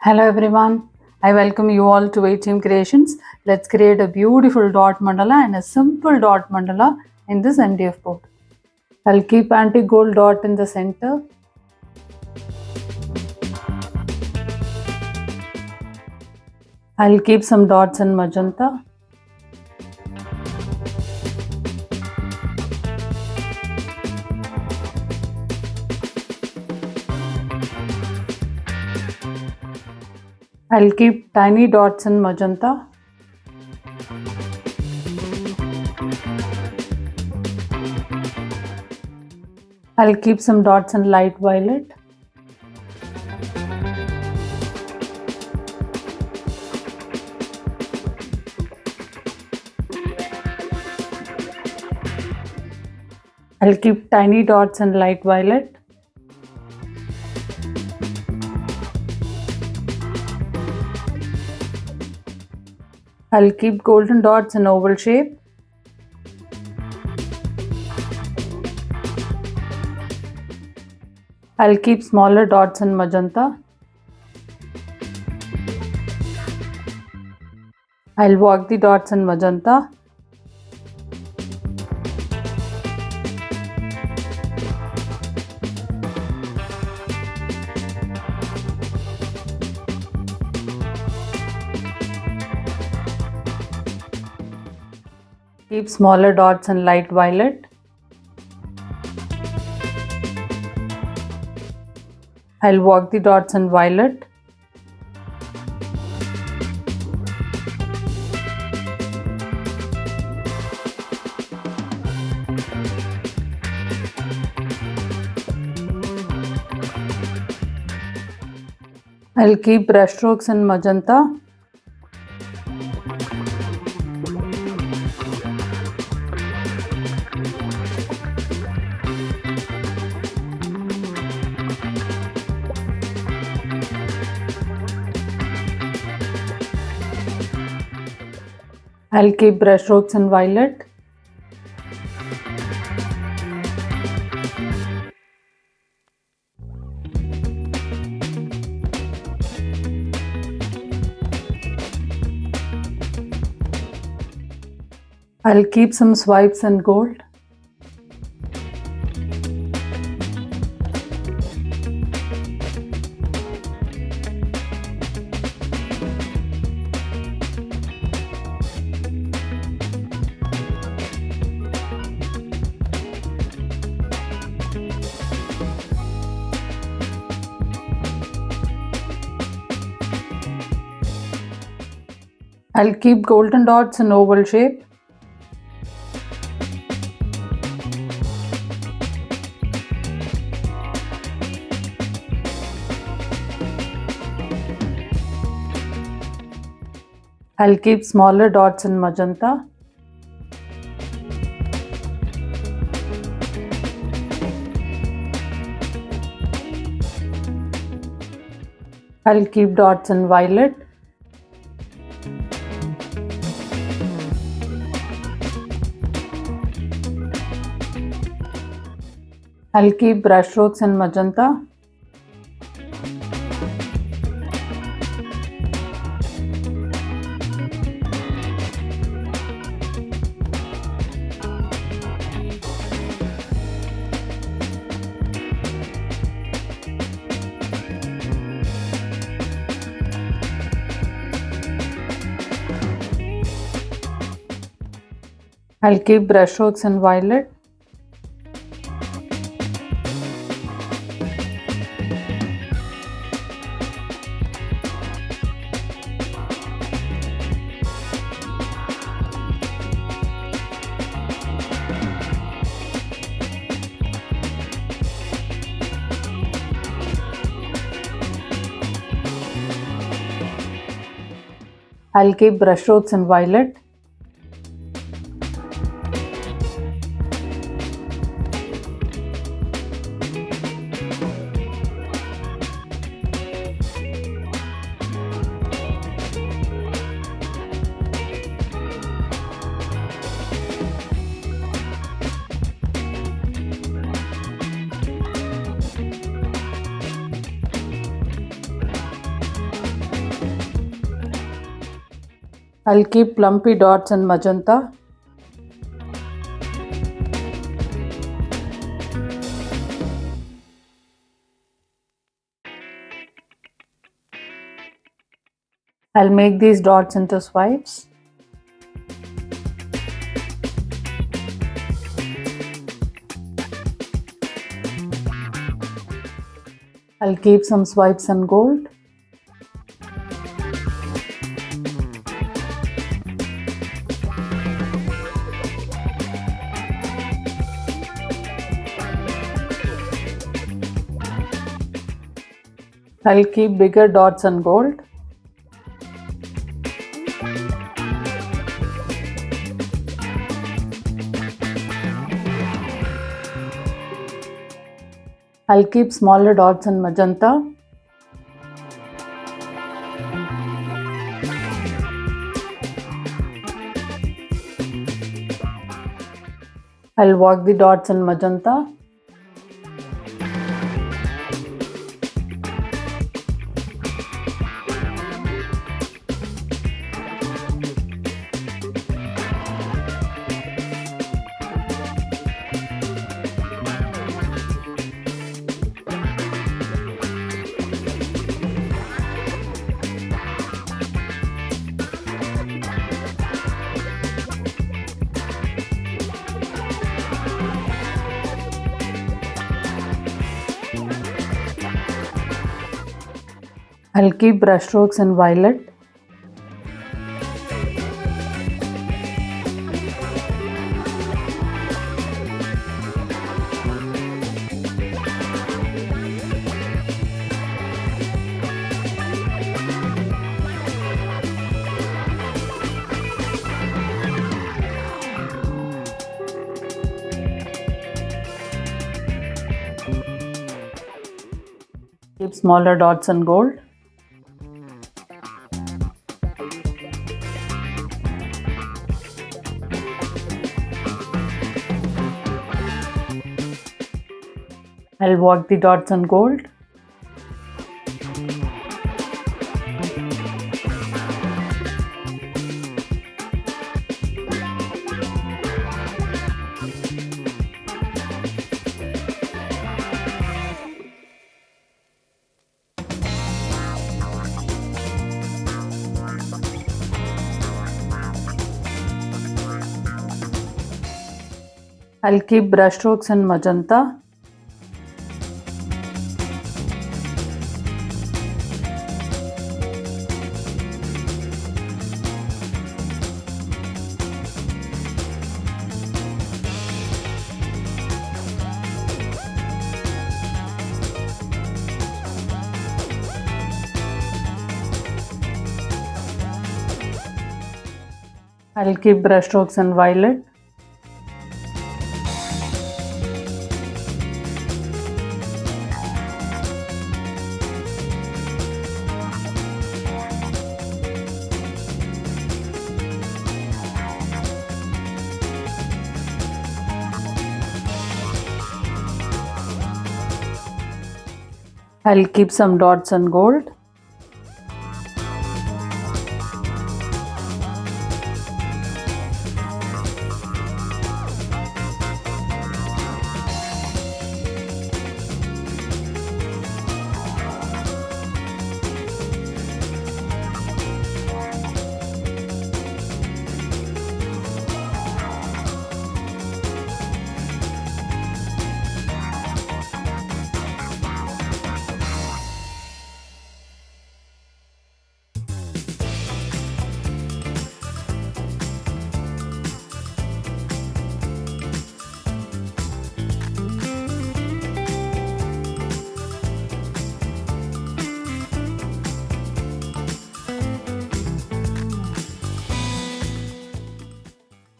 Hello everyone, I welcome you all to ATM Creations. Let's create a beautiful dot mandala and a simple dot mandala in this MDF board. I'll keep antique gold dot in the center. I'll keep some dots in magenta. I'll keep tiny dots in magenta. I'll keep some dots in light violet. I'll keep tiny dots in light violet. I'll keep golden dots in oval shape. I'll keep smaller dots in magenta. I'll walk the dots in magenta. Keep smaller dots in light violet. I'll walk the dots in violet. I'll keep brush strokes in magenta. I'll keep brush strokes in violet. I'll keep some swipes in gold. I'll keep golden dots in oval shape. I'll keep smaller dots in magenta. I'll keep dots in violet. I'll keep brush strokes in magenta. I'll keep brush strokes in violet. I'll keep brush strokes in violet. I'll keep plumpy dots in magenta. I'll make these dots into swipes. I'll keep some swipes in gold. I'll keep bigger dots in gold. I'll keep smaller dots in magenta. I'll walk the dots in magenta. I'll keep brush strokes in violet. Keep smaller dots in gold. I'll walk the dots in gold. I'll keep brush strokes in magenta. I'll keep brush strokes in violet. I'll keep some dots in gold.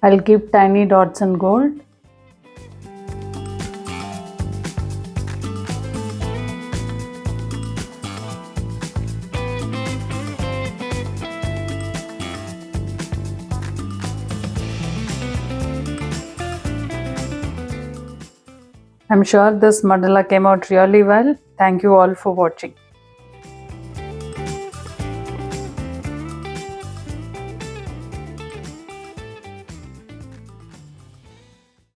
I'll keep tiny dots in gold. I'm sure this mandala came out really well. Thank you all for watching.